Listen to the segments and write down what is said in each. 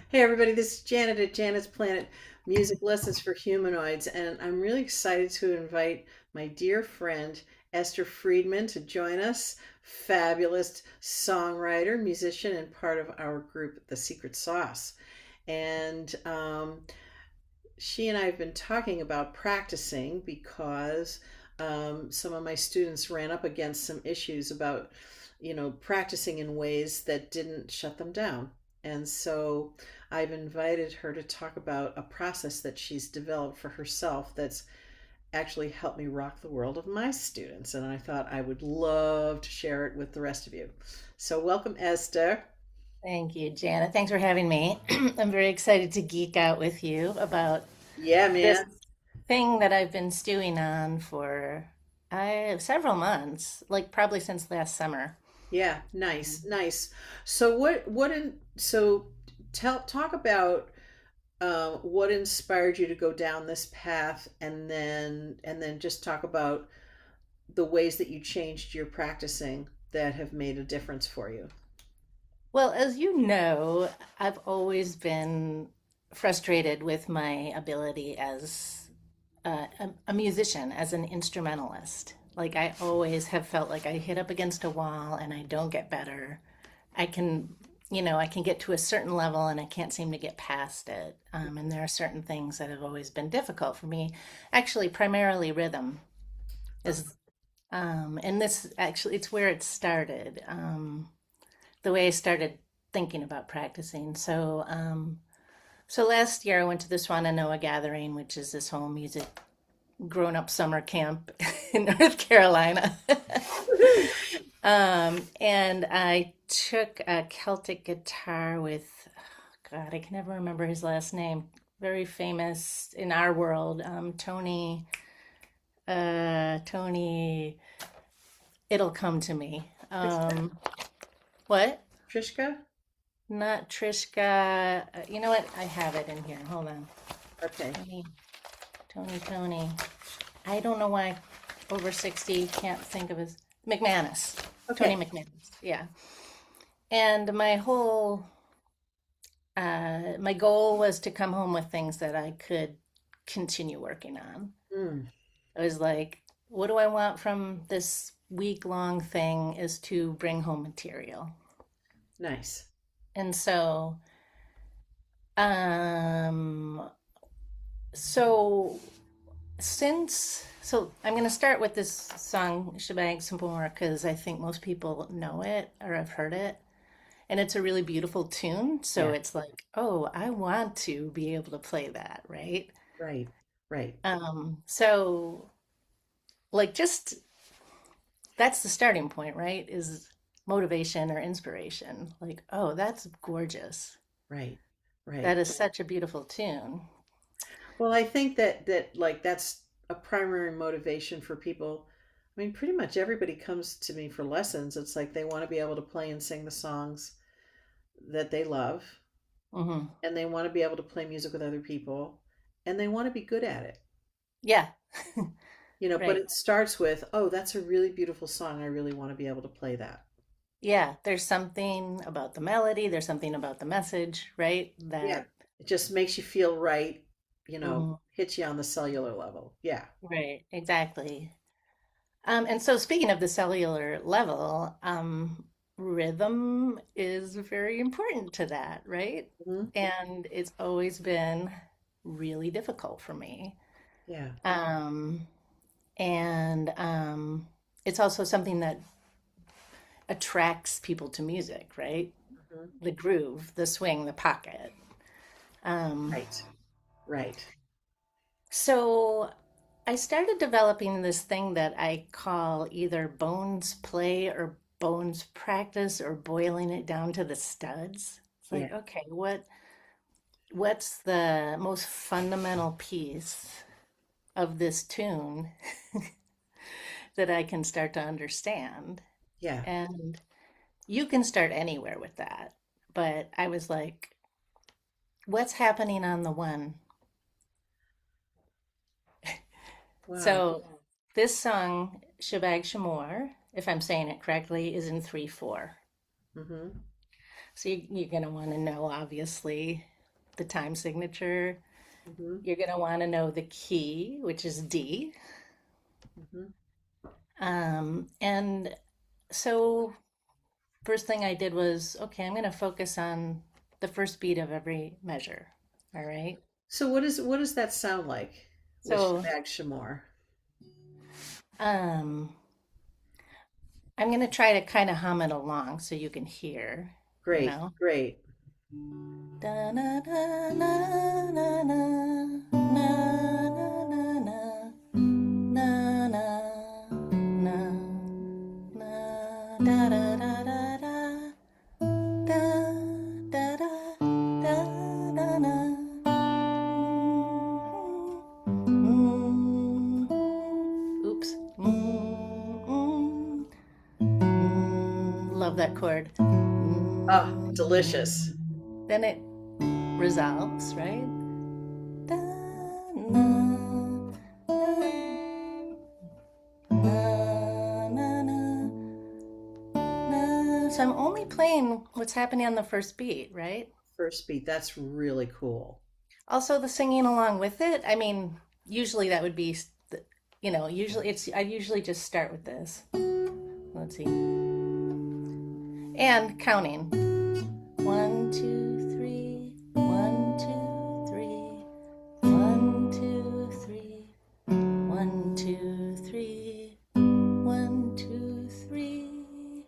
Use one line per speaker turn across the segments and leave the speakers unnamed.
Hey everybody, this is Janet at Janet's Planet Music Lessons for Humanoids, and I'm really excited to invite my dear friend Esther Friedman to join us. Fabulous songwriter, musician, and part of our group, The Secret Sauce. And she and I have been talking about practicing because some of my students ran up against some issues about, practicing in ways that didn't shut them down. And so I've invited her to talk about a process that she's developed for herself that's actually helped me rock the world of my students. And I thought I would love to share it with the rest of you. So, welcome, Esther.
Thank you, Janet. Thanks for having me. I'm very excited to geek out with you about
Yeah,
this
man.
thing that I've been stewing on for several months, like probably since last summer.
Yeah, nice, nice. So so tell talk about what inspired you to go down this path, and then just talk about the ways that you changed your practicing that have made a difference for you.
Well, as you know, I've always been frustrated with my ability as a musician, as an instrumentalist. Like I always have felt like I hit up against a wall and I don't get better. I can, I can get to a certain level and I can't seem to get past it. And there are certain things that have always been difficult for me. Actually, primarily rhythm is, and this actually, it's where it started. The way I started thinking about practicing. So last year I went to the Swananoa Gathering, which is this whole music grown-up summer camp in North Carolina.
Woohoo!
And I took a Celtic guitar with, God, I can never remember his last name. Very famous in our world, Tony. It'll come to me.
Trishka?
What?
Trishka?
Not Trishka. You know what? I have it in here. Hold on.
Okay.
Tony, Tony. I don't know why over 60 can't think of his McManus. Tony
Okay.
McManus. Yeah. And my goal was to come home with things that I could continue working on.
Mm,
I was like, what do I want from this week-long thing is to bring home material.
nice.
And um, so so I'm going to start with this song Shebang Simple More because I think most people know it or have heard it, and it's a really beautiful tune, so
Yeah.
it's like, oh, I want to be able to play that, right?
Right. Right.
So like just that's the starting point, right? Is motivation or inspiration. Like, oh, that's gorgeous.
Right. Right.
That is such a beautiful tune.
Well, I think that like that's a primary motivation for people. I mean, pretty much everybody comes to me for lessons. It's like they want to be able to play and sing the songs that they love,
Hmm.
and they want to be able to play music with other people, and they want to be good at it.
Yeah.
But
Right.
it starts with, "Oh, that's a really beautiful song. I really want to be able to play that."
Yeah, there's something about the melody, there's something about the message, right?
Yeah.
That,
It just makes you feel right,
mhm,
hits you on the cellular level. Yeah.
right, exactly. And so speaking of the cellular level, rhythm is very important to that, right?
Hmm.
And it's always been really difficult for me.
Yeah.
Um, and it's also something that attracts people to music, right?
Hmm.
The groove, the swing, the pocket. Um,
Right. Right.
So I started developing this thing that I call either bones play or bones practice or boiling it down to the studs. It's
Yeah.
like, okay, what's the most fundamental piece of this tune that I can start to understand?
Yeah.
And you can start anywhere with that. But I was like, what's happening on the one?
Wow.
So this song, Shabag Shamor, if I'm saying it correctly, is in 3/4.
Hmm.
So you're going to want to know, obviously, the time signature.
Hmm.
You're going to want to know the key, which is D.
Hmm.
And so first thing I did was, okay, I'm going to focus on the first beat of every measure. All right.
So what does that sound like with
So
Shabag Shamor?
um, I'm going to try to kind of hum it along so you can hear, you
Great,
know.
great.
Da na na na na na na na na na na na na da da da da da da da da da da da. Oops. Love that chord.
Ah, delicious.
Then it resolves, right? Da, na, na, na, na, na, na. So I'm only playing what's happening on the first beat, right?
First beat. That's really cool.
Also, the singing along with it. I mean, usually that would be, usually I usually just start with this. Let's see. And counting. One, two, three. One, two, three. One, two, three. One, two, three. One, two, three.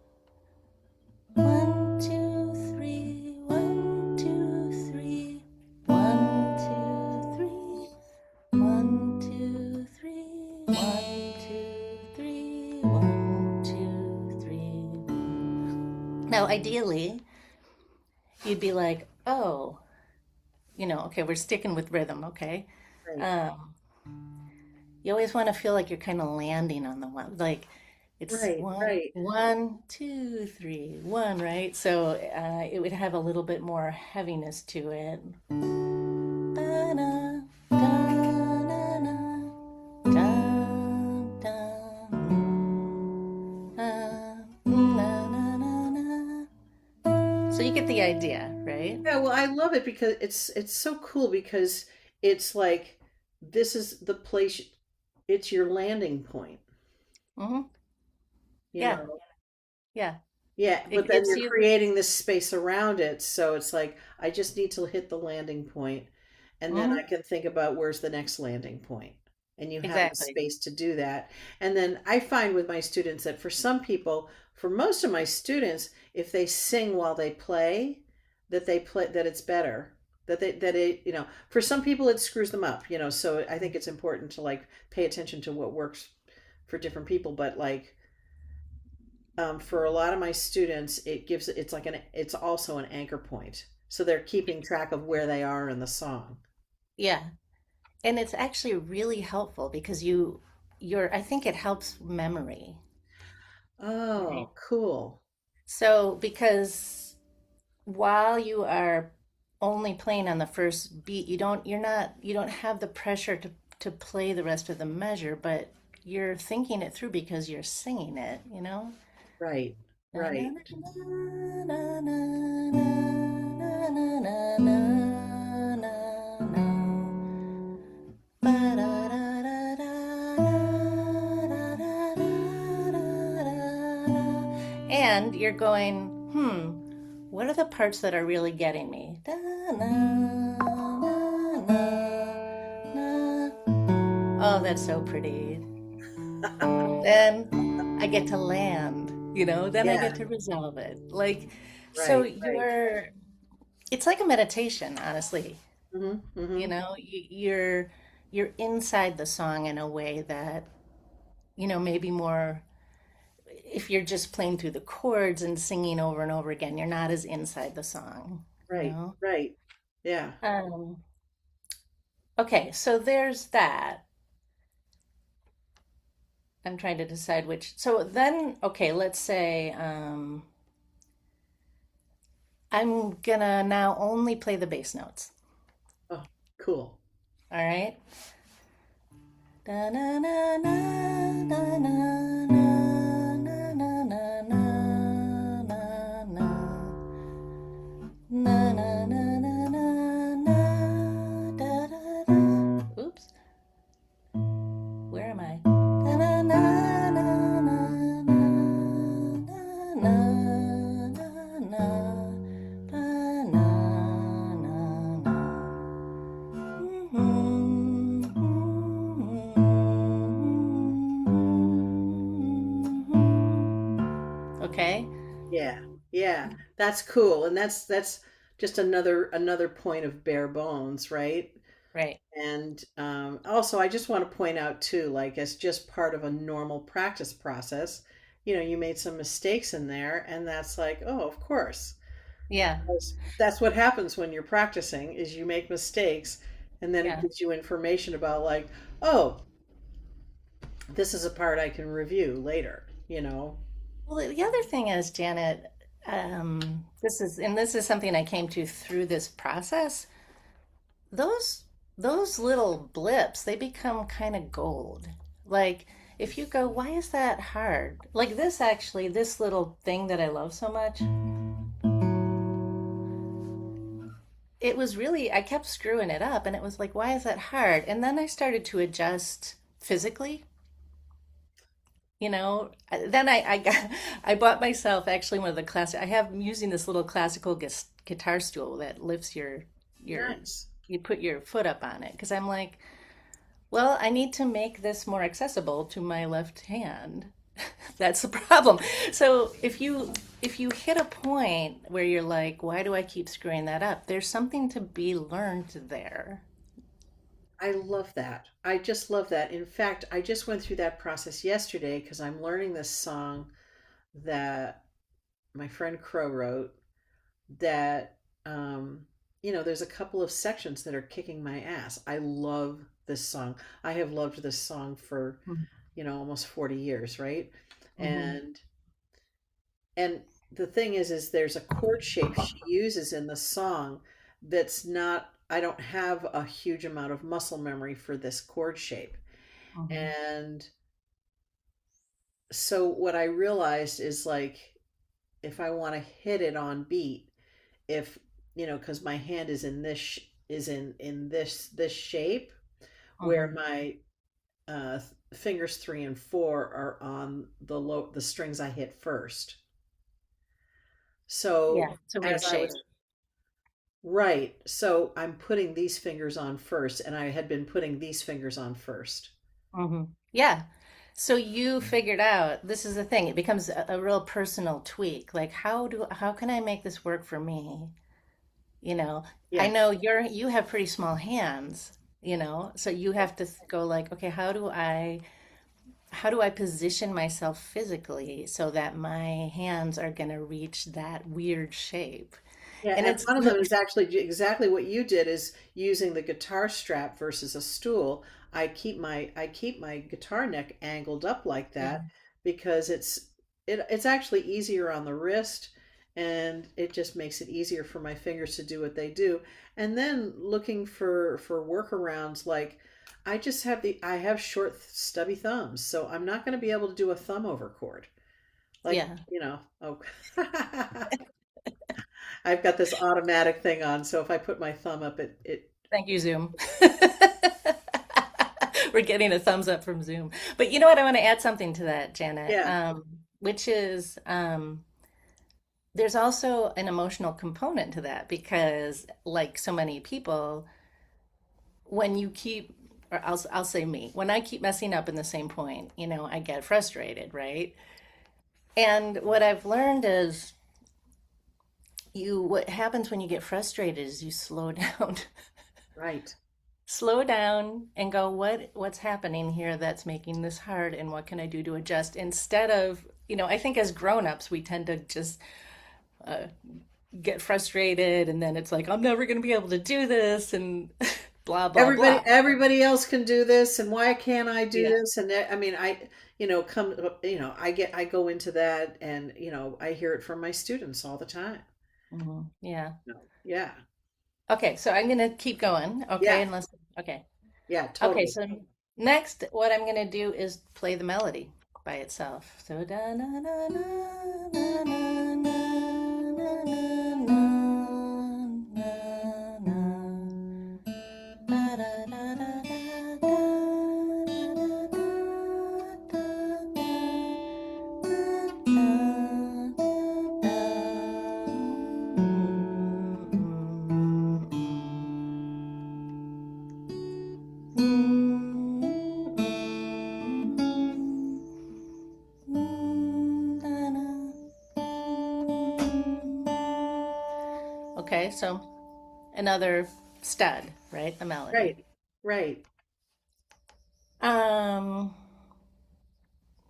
One, two, three. One, two, three. One, two, three. One, two, three. One, two, three. One, two, three. Now, ideally, you'd be like, oh, okay, we're sticking with rhythm, okay?
Right,
Um, you always want to feel like you're kind of landing on the one, like it's
right, right.
one, two, three, one, right? So it would have a little bit more heaviness to it. Da-da, da-da-da, da-da, na-na-na-na. So you get the idea, right?
Yeah, well, I love it because it's so cool because it's like this is the place, it's your landing point,
Hmm.
you
Yeah,
know.
yeah.
Yeah,
It
but then
gives
you're
you,
creating this space around it, so it's like I just need to hit the landing point, and then I
mhm,
can think about where's the next landing point. And you have the
exactly.
space to do that. And then I find with my students that for some people, for most of my students, if they sing while they play, that it's better. For some people it screws them up, so I think it's important to like pay attention to what works for different people. But like for a lot of my students, it's also an anchor point. So they're keeping track of where they are in the song.
Yeah. And it's actually really helpful because I think it helps memory, right?
Oh, cool.
So, because while you are only playing on the first beat, you don't have the pressure to play the rest of the measure, but you're thinking it through because you're singing it, you know?
Right,
Na, na,
right.
na, na, na, na, na, na, na, na, na, na. And you're going, what are the parts that are really getting me? Da, na, na, na, na. Oh, that's so pretty. Then I get to land, then I
Yeah,
get to resolve it. Like, so
right, right.
it's like a meditation, honestly.
Hmm.
You
Hmm.
know, you're inside the song in a way that, maybe more if you're just playing through the chords and singing over and over again, you're not as inside the song, you
Right,
know?
right. Yeah.
Um, okay, so there's that. I'm trying to decide which. So then, okay, let's say I'm gonna now only play the bass notes.
Oh, cool.
All right? Da na na na na na na na na na na na na na na na na
That's cool, and that's just another point of bare bones, right?
Right.
And also, I just want to point out too, like as just part of a normal practice process, you made some mistakes in there, and that's like, oh, of course.
Yeah.
That's what happens when you're practicing is you make mistakes, and then it
Yeah.
gives you information about like, oh, this is a part I can review later.
Well, the other thing is, Janet, this is something I came to through this process. Those those little blips, they become kind of gold. Like if you go, why is that hard? Like this actually, this little thing that I love so much, it was really, I kept screwing it up and it was like, why is that hard? And then I started to adjust physically. Then I got, I bought myself actually one of the classic. I'm using this little classical guitar stool that lifts your
Nice.
you put your foot up on it because I'm like, well, I need to make this more accessible to my left hand. That's the problem. So if you hit a point where you're like, why do I keep screwing that up? There's something to be learned there.
I love that. I just love that. In fact, I just went through that process yesterday because I'm learning this song that my friend Crow wrote that there's a couple of sections that are kicking my ass. I love this song. I have loved this song for, almost 40 years, right?
Mm-hmm.
And the thing is there's a chord shape she uses in the song that's not I don't have a huge amount of muscle memory for this chord shape.
Mm-hmm.
And so what I realized is like if I want to hit it on beat, if because my hand is in this is in this shape where
Mm-hmm.
my fingers 3 and 4 are on the strings I hit first.
Yeah,
So
it's a weird
as I
shape.
was right, so I'm putting these fingers on first, and I had been putting these fingers on first.
Hmm. Yeah. So you figured out this is the thing. It becomes a real personal tweak. Like how can I make this work for me? I
Yeah,
know you have pretty small hands, so you have to go like, okay, how do I position myself physically so that my hands are going to reach that weird shape?
yeah,
And
and
it's
one of them is actually exactly what you did is using the guitar strap versus a stool. I keep my guitar neck angled up like
yeah,
that because it's actually easier on the wrist, and it just makes it easier for my fingers to do what they do. And then looking for workarounds like I have short stubby thumbs, so I'm not going to be able to do a thumb over chord. Like,
yeah.
oh I've got this automatic thing on, so if I put my thumb up, it
Thank you, Zoom. We're getting a thumbs up from Zoom. But you know what? I want to add something to that, Janet,
yeah,
which is there's also an emotional component to that because, like so many people, when you keep, or I'll say me, when I keep messing up in the same point, I get frustrated, right? And what I've learned is what happens when you get frustrated is you slow down.
right.
Slow down and go, what's happening here that's making this hard and what can I do to adjust instead of, I think as grown-ups we tend to just uh, get frustrated and then it's like I'm never going to be able to do this and blah blah
Everybody
blah.
everybody else can do this, and why can't I do
Yeah.
this? And I mean, I go into that, and I hear it from my students all the time.
Yeah.
No, yeah,
Okay, so I'm going to keep going, okay,
yeah,
unless okay.
yeah,
Okay,
totally.
so next what I'm going to do is play the melody by itself. So da na na na na na na na na na na da da da da da so another stud, right? The melody.
Right. Right.
Um,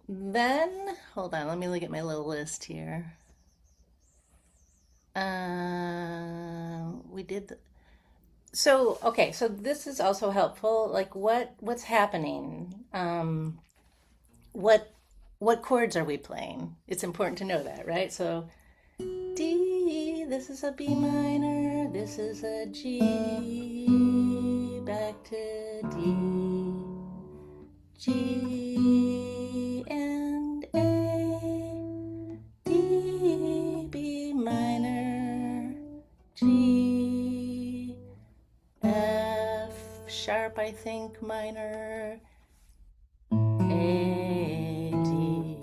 then hold on, let me look at my little list here. We did so okay, so this is also helpful. Like what's happening? What what chords are we playing? It's important to know that, right? So D, this is a B minor, this is a G, back to D, G and A, D, B minor, G, F sharp, I think, minor, A, D.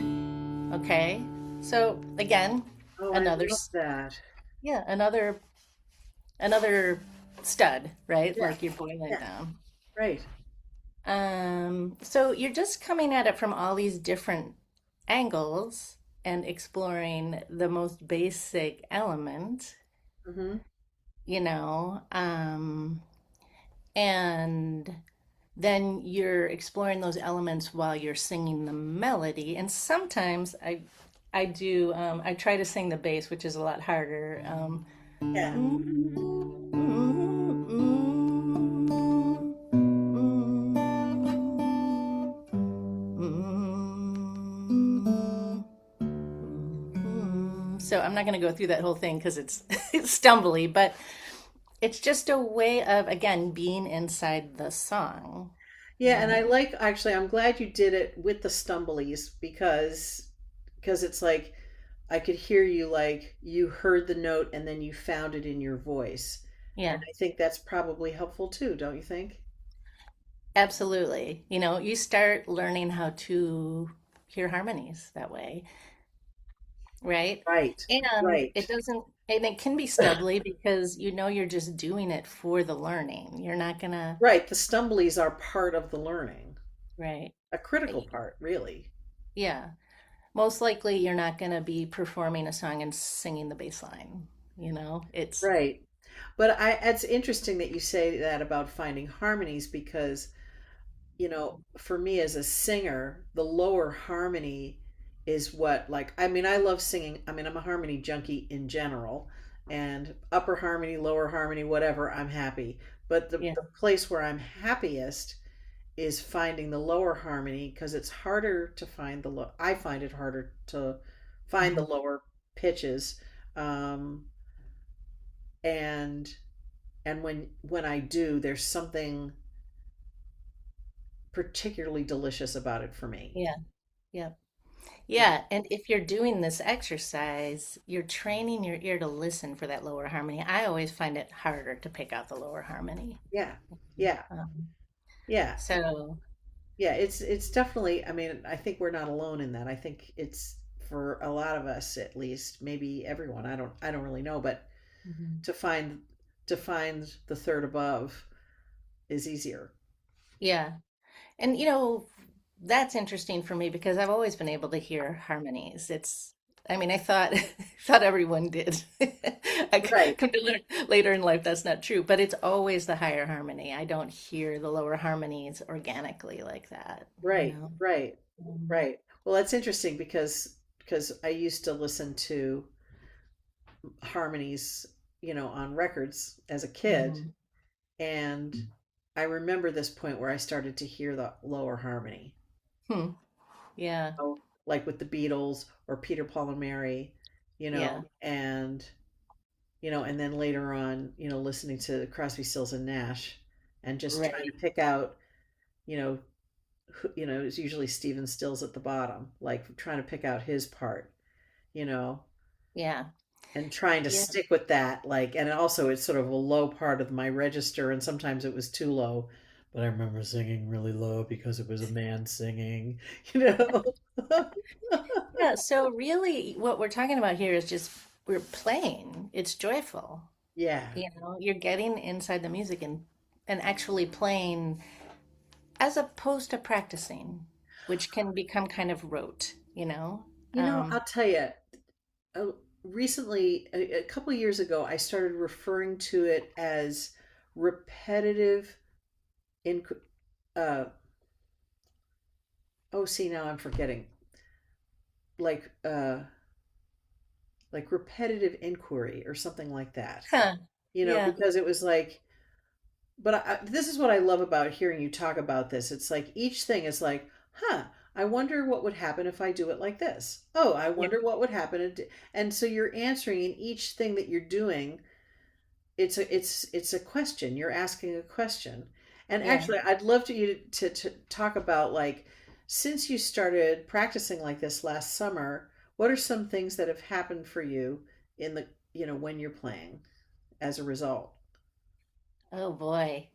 Okay, so again,
Oh, I
another,
love that.
yeah, another stud, right?
Yeah.
Like you're boiling
Yeah.
down.
Right.
So you're just coming at it from all these different angles and exploring the most basic element,
Mm-hmm.
you know, and then you're exploring those elements while you're singing the melody. And sometimes I do I try to sing the bass, which is a lot harder.
Yeah.
So I'm not going to go through that whole thing because it's it's stumbly, but it's just a way of again being inside the song,
Yeah, and I
right?
like actually I'm glad you did it with the stumblies because it's like I could hear you like you heard the note and then you found it in your voice. And
Yeah,
I think that's probably helpful too, don't you think?
absolutely. You know, you start learning how to hear harmonies that way, right?
Right.
And
Right.
and it can be stumbly because you know you're just doing it for the learning. You're not gonna,
Right. The stumblies are part of the learning.
right?
A critical part, really.
Yeah. Most likely you're not gonna be performing a song and singing the bass line, you know? It's,
Right. But it's interesting that you say that about finding harmonies because for me as a singer, the lower harmony is what, like, I mean, I love singing. I mean, I'm a harmony junkie in general, and upper harmony, lower harmony, whatever, I'm happy. But the,
yeah.
the place where I'm happiest is finding the lower harmony because it's harder to find I find it harder to find the
Mhm.
lower pitches. Um, and when I do, there's something particularly delicious about it for me.
Yeah. Yeah.
Yeah.
Yeah, and if you're doing this exercise, you're training your ear to listen for that lower harmony. I always find it harder to pick out the lower harmony.
Yeah. Yeah.
Um,
Yeah.
so,
Yeah. It's definitely, I mean, I think we're not alone in that. I think it's for a lot of us at least, maybe everyone. I don't really know, but
mhm.
to find to find the third above is easier.
Yeah. And you know, that's interesting for me because I've always been able to hear harmonies. I mean, I thought thought everyone did.
Right.
Come to learn later in life that's not true, but it's always the higher harmony. I don't hear the lower harmonies organically like that, you
Right.
know.
Right.
Um,
Right. Well, that's interesting because I used to listen to harmonies, on records as a kid,
mhm.
and I remember this point where I started to hear the lower harmony.
Hmm. Yeah.
Like with the Beatles or Peter, Paul and Mary,
Yeah.
and then later on, listening to Crosby, Stills and Nash and just trying to
Right.
pick out, you know, it's usually Stephen Stills at the bottom, like trying to pick out his part, you know,
Yeah.
and trying to
Yeah.
stick with that, like, and also it's sort of a low part of my register, and sometimes it was too low, but I remember singing really low because it was a man singing, you know.
Yeah. So really what we're talking about here is just we're playing. It's joyful.
Yeah.
You know, you're getting inside the music and actually playing as opposed to practicing, which can become kind of rote, you know?
I'll tell you. recently, a couple of years ago, I started referring to it as repetitive in uh oh, see, now I'm forgetting. Like like repetitive inquiry or something like that.
Huh. Yeah.
Because it was like, but this is what I love about hearing you talk about this. It's like each thing is like, huh, I wonder what would happen if I do it like this. Oh, I
Yeah.
wonder what would happen. And so you're answering in each thing that you're doing. It's a question. You're asking a question. And
Yeah.
actually, I'd love to talk about, like, since you started practicing like this last summer, what are some things that have happened for you in the, when you're playing as a result?
Oh boy.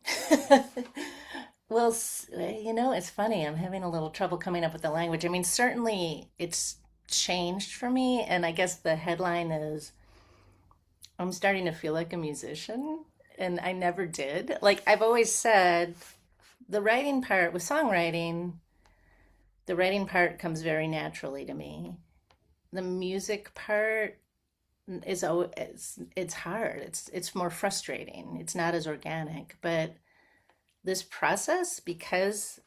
Well, it's funny. I'm having a little trouble coming up with the language. I mean, certainly it's changed for me, and I guess the headline is I'm starting to feel like a musician, and I never did. Like I've always said, the writing part with songwriting, the writing part comes very naturally to me. The music part it's hard. It's more frustrating. It's not as organic, but this process, because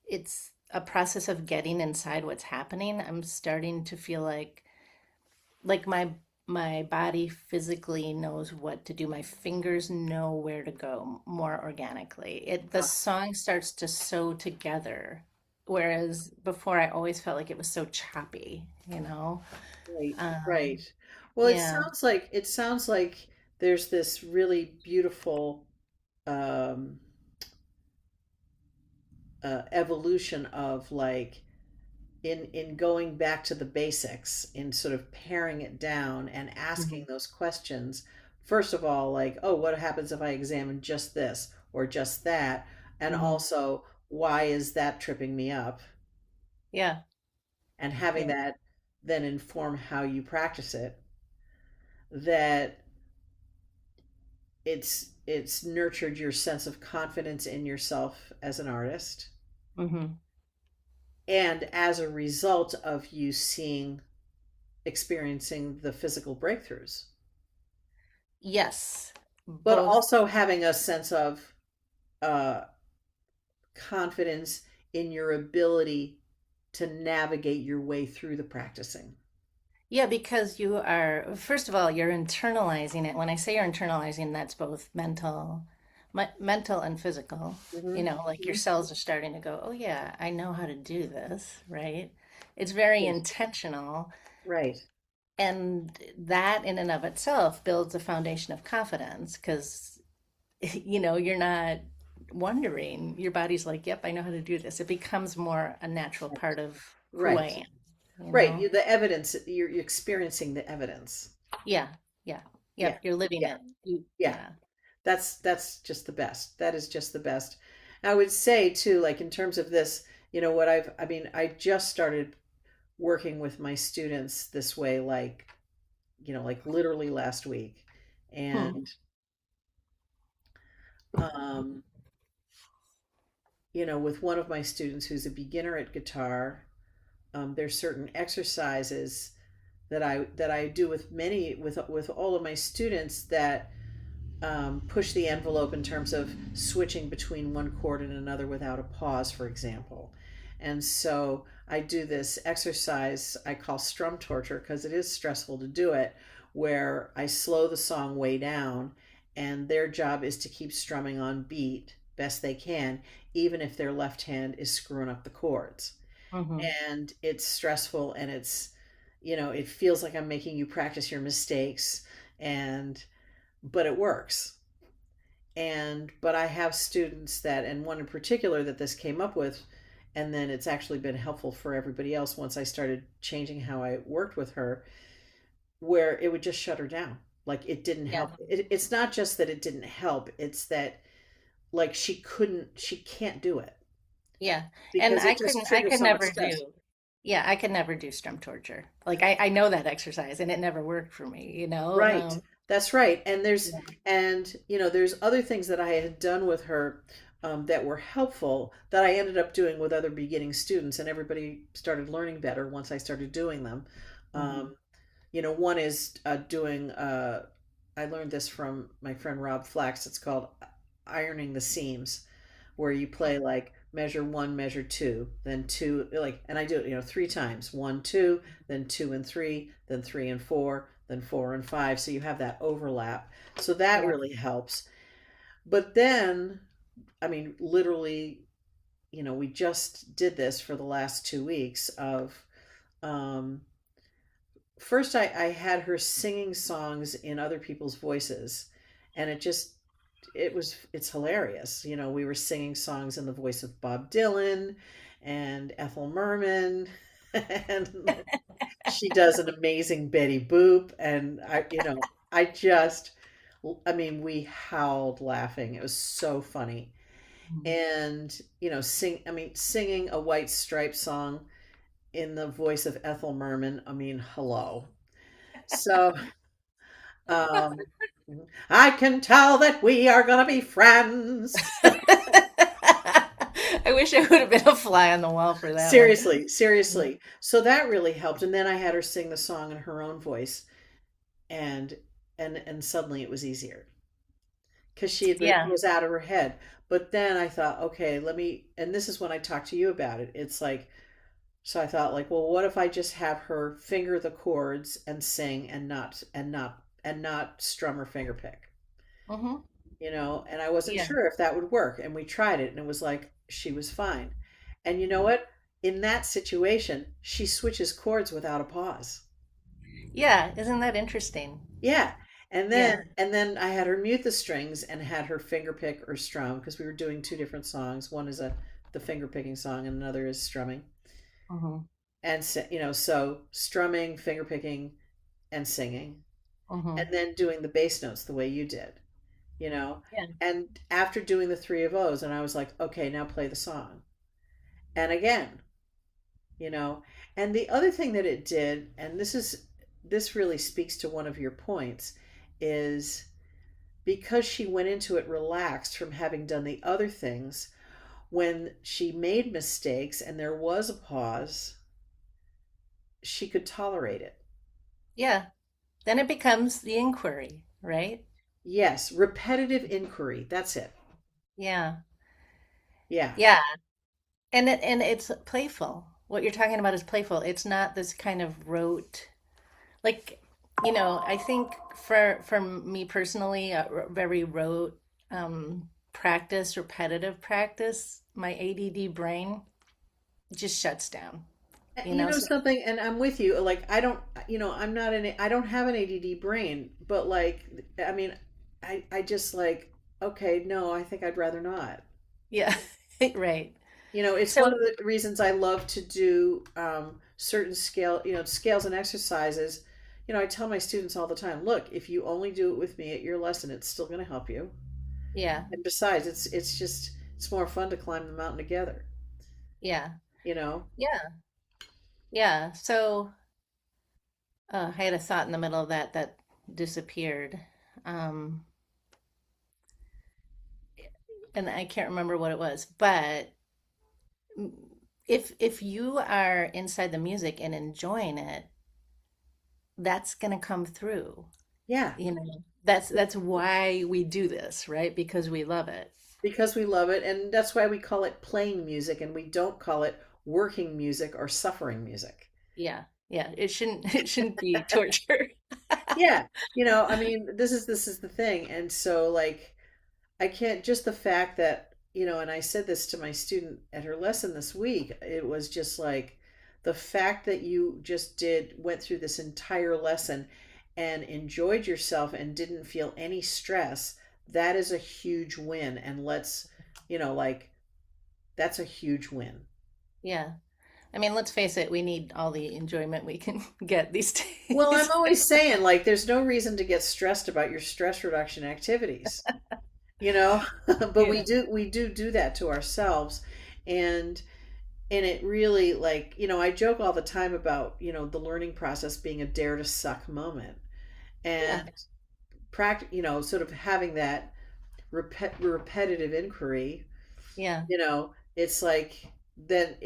it's a process of getting inside what's happening, I'm starting to feel like my body physically knows what to do. My fingers know where to go more organically. The
Ah,
song starts to sew together, whereas before I always felt like it was so choppy.
right,
Um,
right. Well, it
yeah.
sounds like there's this really beautiful um, evolution of, like, in going back to the basics, in sort of paring it down and asking
Hmm.
those questions. First of all, like, oh, what happens if I examine just this or just that? And
Hmm.
also, why is that tripping me up?
Yeah.
And having
Yeah.
that then inform how you practice it, that it's nurtured your sense of confidence in yourself as an artist,
Hmm.
and as a result of you seeing experiencing the physical breakthroughs,
Yes.
but
Both.
also having a sense of uh, confidence in your ability to navigate your way through the practicing.
Yeah, because first of all, you're internalizing it. When I say you're internalizing, that's both mental and physical.
Hmm.
Like your cells are starting to go, oh yeah, I know how to do this, right? It's very
Yes.
intentional.
Right.
And that in and of itself builds a foundation of confidence because, you're not wondering. Your body's like, yep, I know how to do this. It becomes more a natural part of who I
Right.
am, you
Right.
know?
The evidence, you're experiencing the evidence.
Yeah, yeah,
Yeah.
yep, you're living
Yeah.
it.
Yeah.
Yeah.
That's just the best. That is just the best. I would say too, like, in terms of this, I mean, I just started working with my students this way, like, like literally last week.
Hmm.
And, um, with one of my students who's a beginner at guitar, there's certain exercises that I do with with all of my students that push the envelope in terms of switching between one chord and another without a pause, for example. And so I do this exercise I call strum torture, because it is stressful to do it, where I slow the song way down, and their job is to keep strumming on beat best they can, even if their left hand is screwing up the chords.
Hmm.
And it's stressful, and it feels like I'm making you practice your mistakes, and but it works. But I have students and one in particular that this came up with, and then it's actually been helpful for everybody else once I started changing how I worked with her, where it would just shut her down. Like, it didn't
Yeah,
help. It's not just that it didn't help, it's that, like, she can't do it
yeah. And
because it just
I
triggers
could
so much
never
stress.
do, yeah, I could never do strum torture. Like I know that exercise and it never worked for me.
Right. That's right. And
Yeah.
there's other things that I had done with her, that were helpful, that I ended up doing with other beginning students, and everybody started learning better once I started doing them.
Hmm.
Um, One is doing, I learned this from my friend Rob Flax. It's called ironing the seams, where you play like measure one, measure two, then two, like, and I do it, 3 times: one, two, then two and three, then three and four, then four and five. So you have that overlap. So that
Yeah.
really helps. But then, I mean, literally, we just did this for the last 2 weeks of, um, first I had her singing songs in other people's voices, and it's hilarious. We were singing songs in the voice of Bob Dylan and Ethel Merman, and she does an amazing Betty Boop, and I mean, we howled laughing. It was so funny.
Mhm.
And singing a White Stripes song in the voice of Ethel Merman, I mean, hello. So, um, I can tell that we are gonna be friends.
I wish I would have been a fly on the wall for that one.
Seriously, seriously. So that really helped. And then I had her sing the song in her own voice, and and suddenly it was easier because it
Yeah.
was out of her head. But then I thought, okay, and this is when I talked to you about it. It's like, so I thought, like, well, what if I just have her finger the chords and sing, and not strum or finger pick?
Hmm.
And I wasn't
Yeah.
sure if that would work. And we tried it, and it was like she was fine. And you know
Mhm.
what? In that situation, she switches chords without a pause.
Yeah. Isn't that interesting?
Yeah. And then
Yeah.
and then I had her mute the strings and had her finger pick or strum, because we were doing two different songs. One is the finger picking song, and another is strumming.
Hmm.
And so strumming, finger picking, and singing, and
Hmm.
then doing the bass notes the way you did. you know
Yeah.
and after doing the three of those, and I was like, okay, now play the song. And again, you know and the other thing that it did, and this really speaks to one of your points, is because she went into it relaxed from having done the other things. When she made mistakes and there was a pause, she could tolerate it.
Yeah. Then it becomes the inquiry, right?
Yes, repetitive inquiry, that's it.
Yeah.
Yeah.
Yeah. And it's playful. What you're talking about is playful. It's not this kind of rote, like, I think for me personally, very rote practice, repetitive practice, my ADD brain just shuts down, So
Something, and I'm with you. Like, I don't, I don't have an ADD brain, but like, I mean, I just like, okay, no, I think I'd rather not.
yeah, right.
It's one
So
of the reasons I love to do certain scales and exercises. I tell my students all the time, look, if you only do it with me at your lesson, it's still going to help you.
yeah,
And besides, it's more fun to climb the mountain together,
yeah,
you know?
yeah, yeah. So I had a thought in the middle of that disappeared, um, and I can't remember what it was, but if you are inside the music and enjoying it, that's going to come through.
Yeah.
That's why we do this, right? Because we love it.
Because we love it, and that's why we call it playing music, and we don't call it working music or suffering music.
Yeah. Yeah. It shouldn't be torture.
Yeah. I mean, this is the thing. And so, like, I can't, just the fact that, and I said this to my student at her lesson this week, it was just like, the fact that you just went through this entire lesson and enjoyed yourself and didn't feel any stress, that is a huge win. And like, that's a huge win.
Yeah. I mean, let's face it, we need all the enjoyment we can get these
Well, I'm
days.
always saying, like, there's no reason to get stressed about your stress reduction activities, but we
Yeah.
do that to ourselves. And it really, like, I joke all the time about, the learning process being a dare to suck moment. And
Yeah.
sort of having that repetitive inquiry,
Yeah.
it's like, then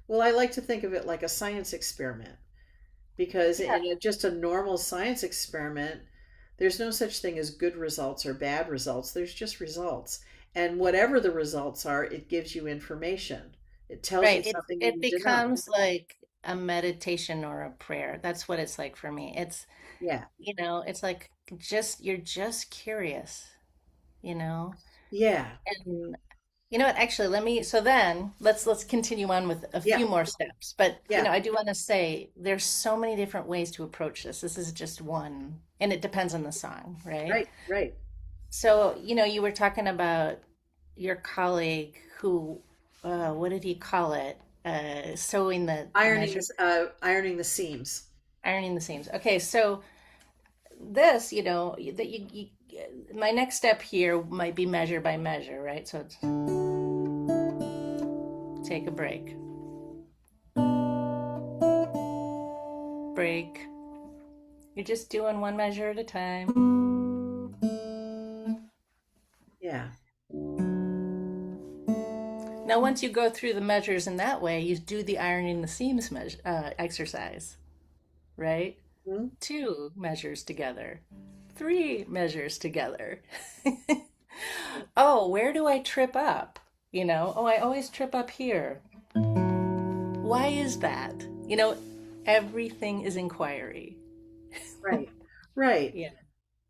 well, I like to think of it like a science experiment. because
Yeah.
in just a normal science experiment, there's no such thing as good results or bad results. There's just results. And whatever the results are, it gives you information. It tells you
Right. It
something you
it
need to know.
becomes like a meditation or a prayer. That's what it's like for me.
Yeah.
It's like just you're just curious, you know?
Yeah.
And you know what, actually, so then let's continue on with a
Yeah.
few more steps. But,
Yeah.
I do want to say there's so many different ways to approach this. This is just one, and it depends on the song, right?
Right. Right.
So, you were talking about your colleague who, what did he call it? Sewing the measure,
Ironing the seams.
ironing the seams. Okay, so this, that my next step here might be measure by measure, right? So it's take a break, break. You're just doing one measure at a time.
Yeah.
Now, once you go through the measures in that way, you do the ironing the seams exercise, right?
Mhm.
Two measures together, three measures together. Oh, where do I trip up? Oh, I always trip up here. Why is that? Everything is inquiry.
Right. Right.
Yeah.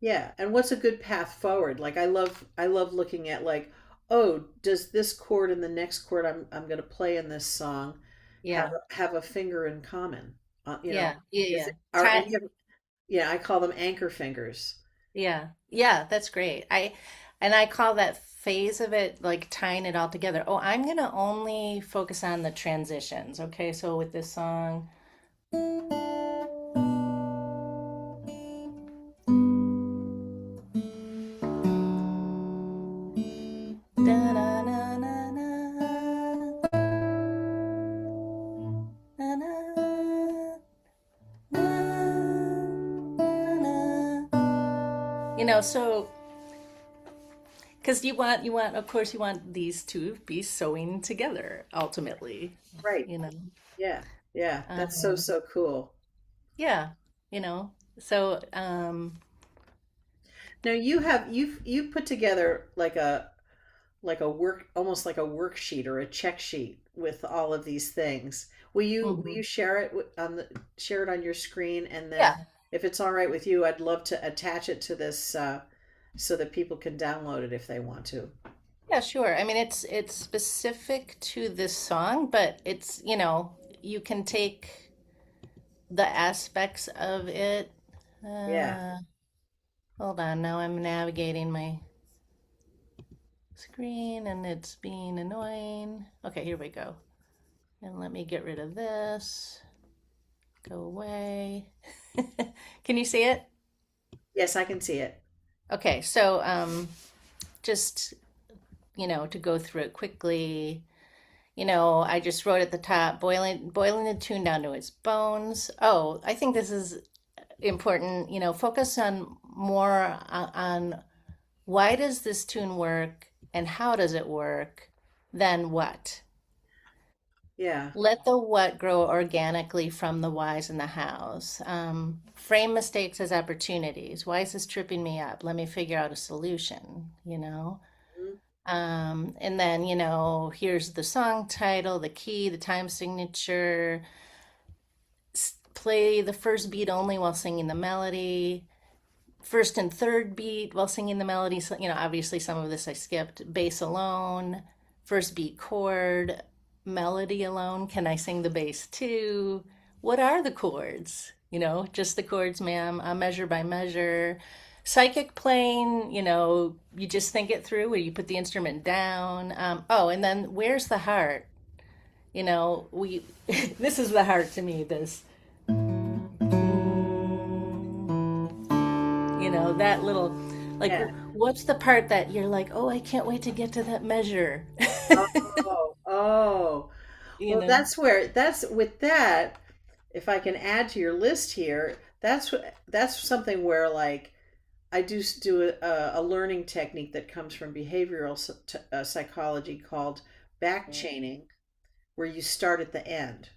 Yeah. And what's a good path forward? Like I love looking at like, oh, does this chord and the next chord I'm going to play in this song
Yeah.
have a finger in common?
Yeah. Yeah.
Is
Yeah.
it are any of yeah, I call them anchor fingers.
Yeah. Yeah, that's great. I call that phase of it like tying it all together. Oh, I'm gonna only focus on the transitions. Okay, so with this song, da-na-na-na-na, na-na-na-na. So because of course, you want these two to be sewing together ultimately,
Right.
you know.
Yeah. Yeah. That's so
Um,
so cool.
yeah, so
Now you put together like a work almost like a worksheet or a check sheet with all of these things. Will you
mhm.
share it on your screen, and then
Yeah.
if it's all right with you, I'd love to attach it to this so that people can download it if they want to.
Yeah, sure. I mean, it's specific to this song, but you can take the aspects of it.
Yeah.
Uh, Hold on, now I'm navigating my screen and it's being annoying. Okay, here we go. And let me get rid of this. Go away. Can you see it?
Yes, I can see it.
Okay, so just to go through it quickly. I just wrote at the top, boiling the tune down to its bones. Oh, I think this is important. Focus on more on why does this tune work and how does it work than what.
Yeah.
Let the what grow organically from the whys and the hows. Frame mistakes as opportunities. Why is this tripping me up? Let me figure out a solution.
Mhm.
And then, here's the song title, the key, the time signature. Play the first beat only while singing the melody. First and third beat while singing the melody. So, obviously some of this I skipped. Bass alone, first beat chord, melody alone. Can I sing the bass too? What are the chords? Just the chords, ma'am. Measure by measure. Psychic playing, you just think it through where you put the instrument down. Oh, and then where's the heart? We this is the heart to me, this that little, like,
Yeah.
what's the part that you're like, oh, I can't wait to get to that measure.
Oh, oh.
you
Well,
know
that's with that, if I can add to your list here, that's something where like I do a learning technique that comes from behavioral psychology called back chaining, where you start at the end.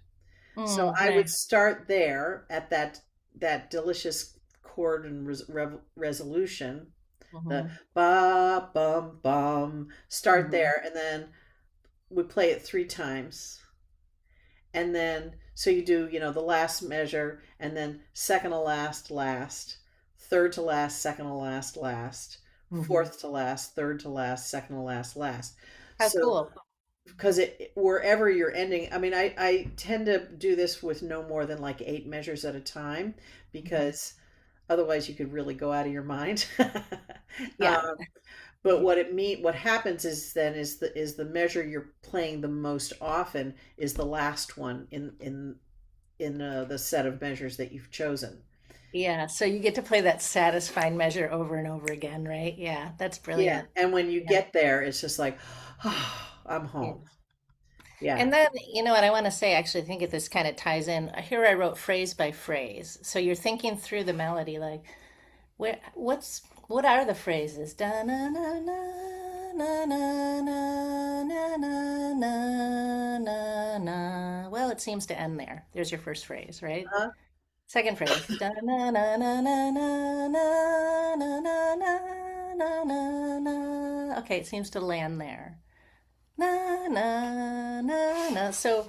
So I would
Nice.
start there at that delicious chord and resolution, the
Hmm.
ba bum bum. Start
Hmm.
there, and then we play it 3 times, and then so you do the last measure, and then second to last, last, third to last, second to last, last,
Hmm.
fourth to last, third to last, second to last, last.
How
So
cool.
because wherever you're ending, I mean, I tend to do this with no more than like 8 measures at a time,
Mhm.
because otherwise you could really go out of your mind.
Yeah.
um, but what happens is then is the measure you're playing the most often is the last one in the set of measures that you've chosen.
Yeah. So you get to play that satisfying measure over and over again, right? Yeah. That's
Yeah,
brilliant.
and when you
Yeah.
get there, it's just like, oh, I'm
Yeah.
home. Yeah.
And then, you know what I want to say, actually, I think this kind of ties in. Here I wrote phrase by phrase. So you're thinking through the melody, like, what are the phrases? Da na na na na na na na na na na na. Well, it seems to end there. There's your first phrase, right?
Uh,
Second phrase. Da na na na na na na na na na na na na. Okay, it seems to land there. Na na na na. So,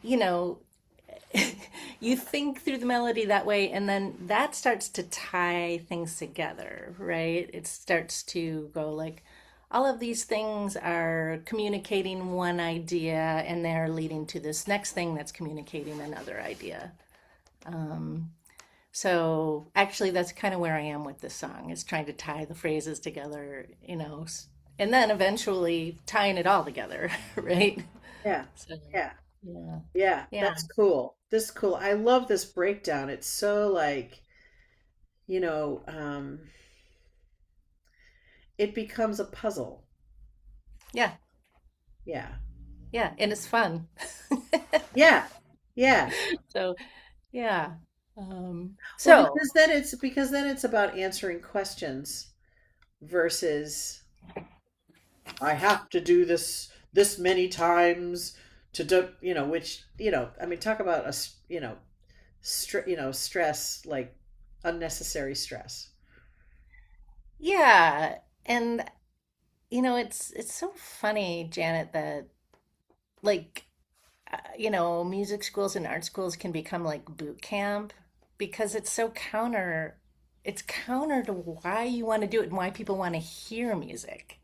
you know, you think through the melody that way, and then that starts to tie things together, right? It starts to go like, all of these things are communicating one idea, and they're leading to this next thing that's communicating another idea. So actually, that's kind of where I am with this song, is trying to tie the phrases together, and then eventually tying it all together, right?
yeah.
So,
Yeah.
yeah,
Yeah,
yeah,
that's cool. This is cool. I love this breakdown. It's so like, you know, um, it becomes a puzzle.
yeah,
Yeah.
yeah, and it's fun.
Yeah. Yeah.
So, yeah.
Well,
So,
because then it's about answering questions versus I have to do this many times to do, which, I mean, talk about stress, like unnecessary stress.
yeah, and it's so funny, Janet, that like music schools and art schools can become like boot camp because it's counter to why you want to do it and why people want to hear music,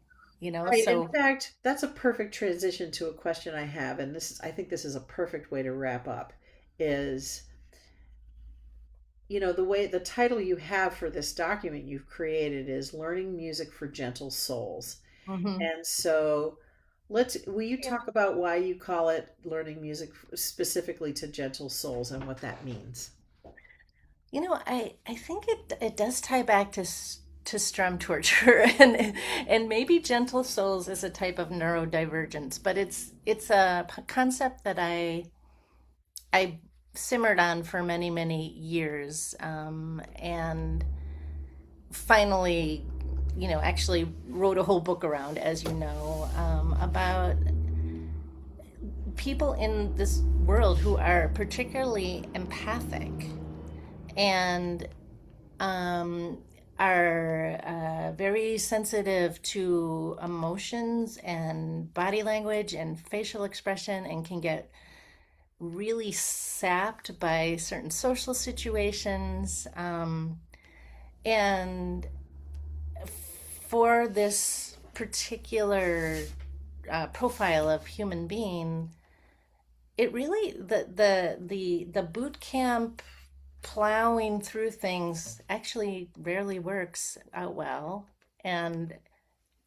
Right. In
so
fact, that's a perfect transition to a question I have, and I think this is a perfect way to wrap up. Is the way the title you have for this document you've created is Learning Music for Gentle Souls.
hmm.
And so will you
Yeah.
talk about why you call it Learning Music specifically to Gentle Souls and what that means?
I think it does tie back to strum torture and maybe gentle souls is a type of neurodivergence, but it's a concept that I simmered on for many, many years, and finally, actually wrote a whole book around, as you know, about people in this world who are particularly empathic and um, are very sensitive to emotions and body language and facial expression and can get really sapped by certain social situations. And for this particular profile of human being, it really the boot camp plowing through things actually rarely works out well. And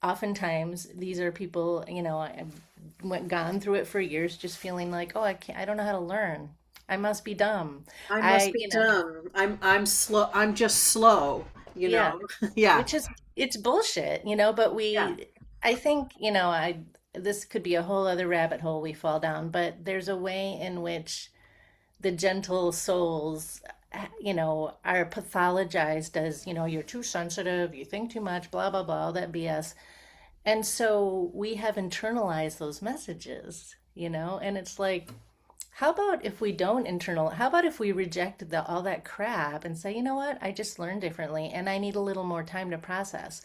oftentimes these are people, I've gone through it for years just feeling like, oh, I don't know how to learn. I must be dumb.
I must
I,
be dumb. I'm slow. I'm just slow, you
yeah,
know. Yeah.
which is it's bullshit, but
Yeah.
I think, this could be a whole other rabbit hole we fall down, but there's a way in which the gentle souls, are pathologized as, you're too sensitive, you think too much, blah, blah, blah, all that BS. And so we have internalized those messages, and it's like, how about if we don't how about if we reject all that crap and say, you know what, I just learned differently and I need a little more time to process.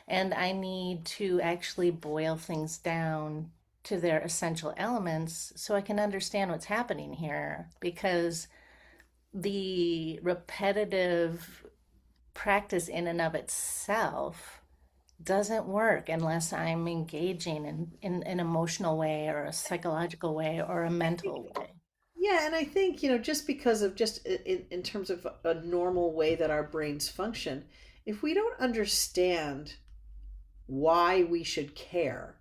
And I need to actually boil things down to their essential elements so I can understand what's happening here. Because the repetitive practice in and of itself doesn't work unless I'm engaging in an emotional way or a psychological way or a mental way.
Yeah, and I think, just because of just in terms of a normal way that our brains function, if we don't understand why we should care,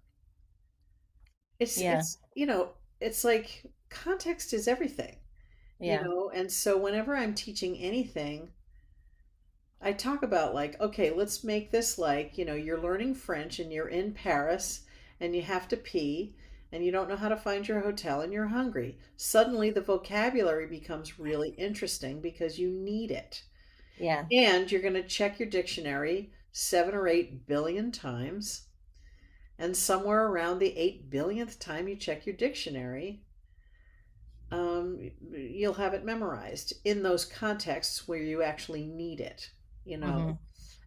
it's
Yeah,
it's you know, it's like context is everything,
yeah.
and so whenever I'm teaching anything, I talk about like, okay, let's make this like, you're learning French and you're in Paris and you have to pee and you don't know how to find your hotel and you're hungry. Suddenly the vocabulary becomes really interesting because you need it.
Yeah.
And you're going to check your dictionary 7 or 8 billion times. And somewhere around the 8 billionth time you check your dictionary, you'll have it memorized in those contexts where you actually need it.
Hmm.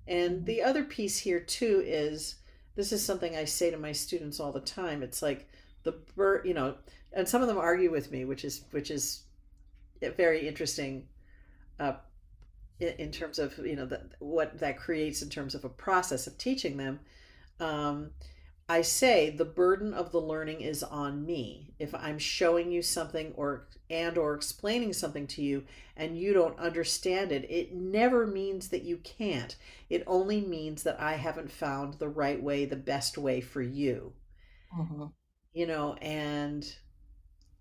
And
Hmm.
the other piece here too is this is something I say to my students all the time. It's like the bird, and some of them argue with me, which is very interesting uh, in terms of what that creates in terms of a process of teaching them. Um, I say the burden of the learning is on me. If I'm showing you something or explaining something to you and you don't understand it, it never means that you can't. It only means that I haven't found the right way, the best way for you.
Hmm.
You know, and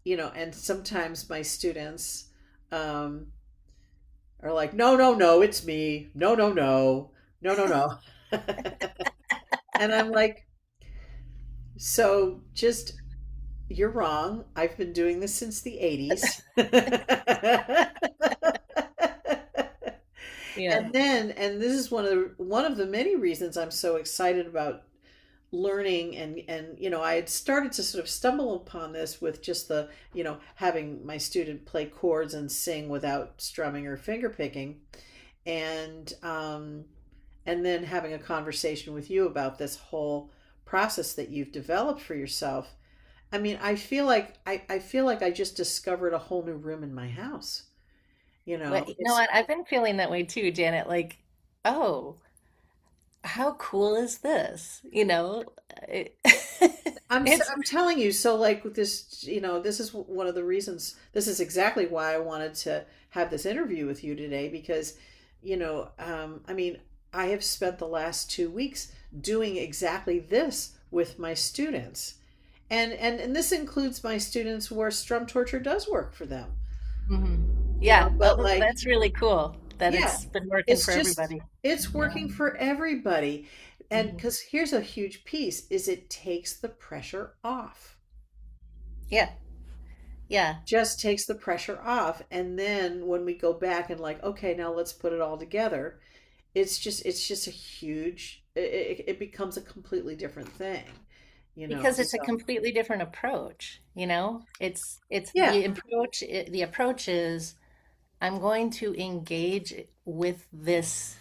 and sometimes my students um are like, "No, no, no, it's me. No, no, no. No, no, no." And I'm like, "So just you're wrong. I've been doing this since the 80s."
Yeah.
And this is one of the many reasons I'm so excited about learning, and I had started to sort of stumble upon this with just the having my student play chords and sing without strumming or finger picking, and then having a conversation with you about this whole process that you've developed for yourself. I mean, I feel like I just discovered a whole new room in my house.
But you know
It's
what? I've been feeling that way too, Janet. Like, oh, how cool is this? It, it's
I'm telling you. So like with this, this is one of the reasons. This is exactly why I wanted to have this interview with you today because, I mean, I have spent the last 2 weeks doing exactly this with my students, and this includes my students where strum torture does work for them.
Mhm. Yeah,
But like,
that's really cool that
yeah,
it's been working
it's
for
just
everybody.
it's
Yeah.
working for everybody. And
Mhm.
because here's a huge piece is it takes the pressure off.
Yeah. Yeah.
Just takes the pressure off. And then when we go back and like, okay, now let's put it all together, it's just a huge it becomes a completely different thing,
Because it's a
so
completely different approach, you know? It's
yeah,
the approach is I'm going to engage with this,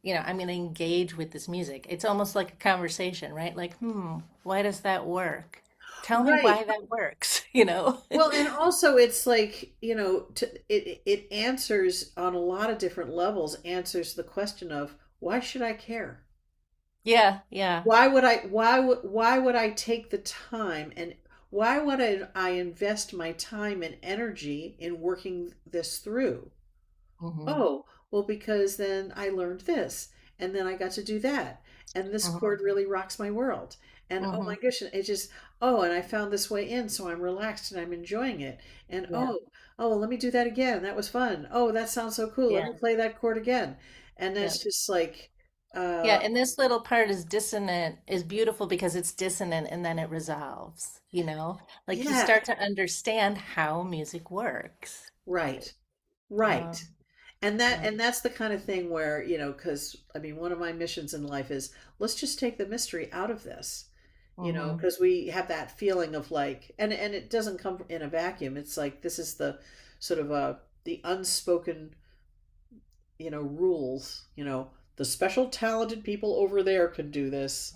I'm going to engage with this music. It's almost like a conversation, right? Like, why does that work? Tell me
right.
why that works, you know?
Well, and also it's like, it answers on a lot of different levels, answers the question of why should I care?
Yeah, yeah.
Why would I take the time, and why would I invest my time and energy in working this through?
Hmm.
Oh, well, because then I learned this, and then I got to do that, and this chord
Hmm.
really rocks my world. And oh
Hmm.
my gosh, it just, oh, and I found this way in, so I'm relaxed and I'm enjoying it. And
Yeah,
oh, well, let me do that again. That was fun. Oh, that sounds so cool. Let
yeah,
me play that chord again. And then
yeah.
it's just like,
Yeah,
uh,
and this little part is dissonant, is beautiful because it's dissonant and then it resolves, you know? Like you
yeah,
start to understand how music works.
right, right.
Um,
And that
yeah.
and that's the kind of thing where, because I mean, one of my missions in life is let's just take the mystery out of this.
Hmm.
because we have that feeling of like, and it doesn't come in a vacuum. It's like this is the sort of the unspoken, rules. The special talented people over there can do this,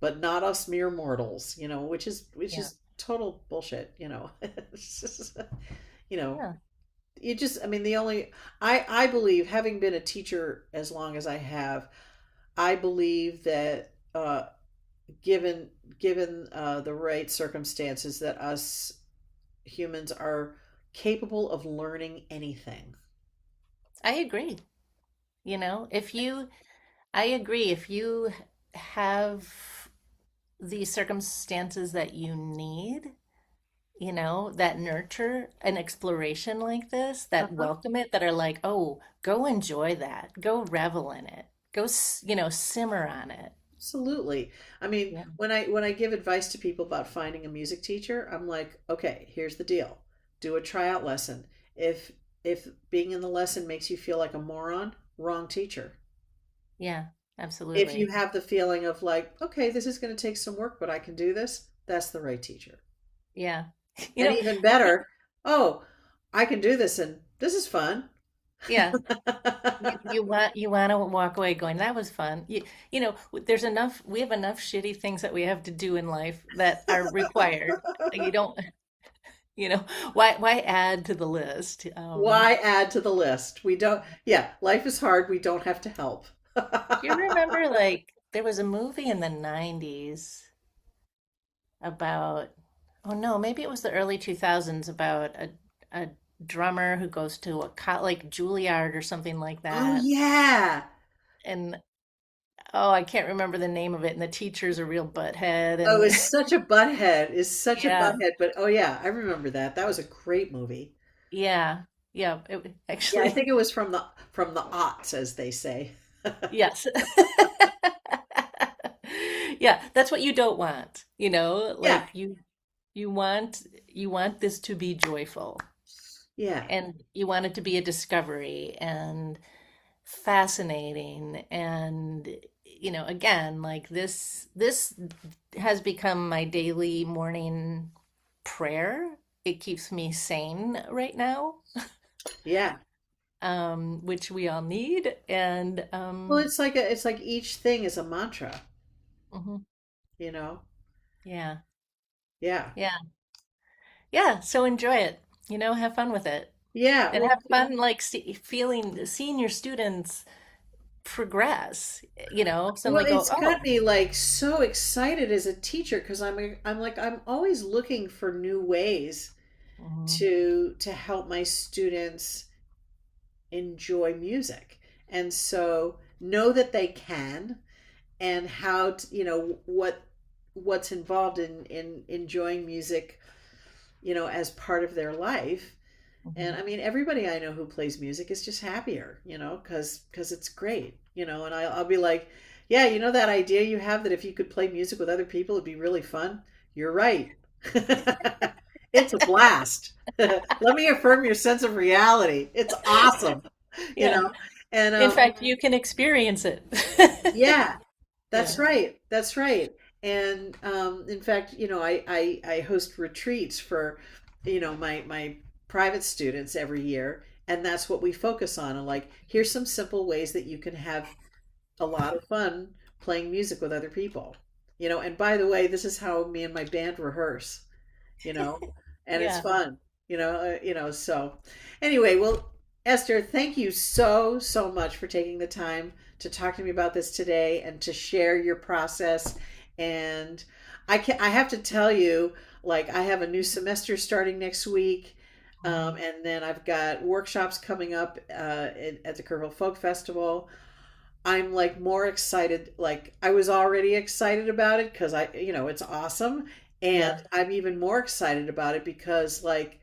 but not us mere mortals. Which is
Yeah.
total bullshit. It's just, you know,
Yeah.
you just, I mean, the only, I believe, having been a teacher as long as I have, I believe that given the right circumstances, that us humans are capable of learning anything.
I agree. If I agree, if you have the circumstances that you need, that nurture an exploration like this, that
Uh-huh.
welcome it, that are like, oh, go enjoy that, go revel in it, go, simmer on it.
Absolutely. I mean,
Yeah.
when I give advice to people about finding a music teacher, I'm like, okay, here's the deal. Do a tryout lesson. If being in the lesson makes you feel like a moron, wrong teacher.
Yeah,
If you
absolutely.
have the feeling of like, okay, this is going to take some work, but I can do this, that's the right teacher.
Yeah. You
And
know,
even
I think,
better, oh, I can do this and this is fun.
yeah, you want to walk away going, that was fun. We have enough shitty things that we have to do in life that are required. You don't, you know, why add to the list?
Why add to the list? We don't, yeah, life is hard. We don't have to help.
Do you remember, like, there was a movie in the 90s about, oh no, maybe it was the early 2000s, about a drummer who goes to like Juilliard or something like
Oh,
that.
yeah.
And oh, I can't remember the name of it. And the teacher's a real butthead.
Oh,
And
it's such a butthead. It's such a
yeah,
butthead. But oh, yeah, I remember that. That was a great movie.
yeah, yeah.
Yeah, I
Actually,
think it was from the aughts, as they say.
yes. Yeah, that's what you don't want,
Yeah,
like you want this to be joyful,
yeah.
and you want it to be a discovery and fascinating, and again, like this has become my daily morning prayer. It keeps me sane right now,
Yeah.
which we all need. And
Well, it's like each thing is a mantra,
mhm,
you know?
yeah,
Yeah.
yeah, yeah. So enjoy it. Have fun with it,
Yeah.
and
Well,
have fun, like, seeing your students progress.
well,
Suddenly go,
it's got
oh,
me like so excited as a teacher because I'm always looking for new ways
mhm,
to help my students enjoy music. And so know that they can, and how to, what's involved in enjoying music, as part of their life. And
mhm.
I mean, everybody I know who plays music is just happier, because it's great, and I'll be like, yeah, that idea you have that if you could play music with other people, it'd be really fun. You're right. It's a blast. Let me affirm your sense of reality. It's awesome, you
Yeah.
know, and
In fact, you can experience it.
yeah,
Yeah.
that's right. That's right. And in fact, I host retreats for, my private students every year, and that's what we focus on. And like, here's some simple ways that you can have a lot of fun playing music with other people. And by the way, this is how me and my band rehearse, you know, and it's
Yeah.
fun, so anyway, well, Esther, thank you so, so much for taking the time to talk to me about this today and to share your process. And I have to tell you, like, I have a new semester starting next week.
Mhm.
And then I've got workshops coming up at the Kerrville Folk Festival. I'm like more excited. Like I was already excited about it because it's awesome. And
Yeah.
I'm even more excited about it because like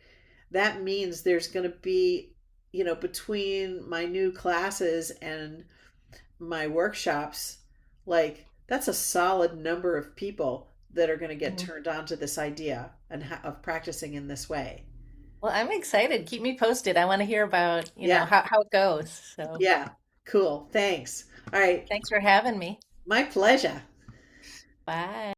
that means there's going to be, between my new classes and my workshops, like that's a solid number of people that are going to get
Mhm.
turned on to this idea and of practicing in this way.
Well, I'm excited. Keep me posted. I want to hear about,
Yeah.
how it goes. So
Yeah. Cool. Thanks. All right.
thanks for having me.
My pleasure.
Bye.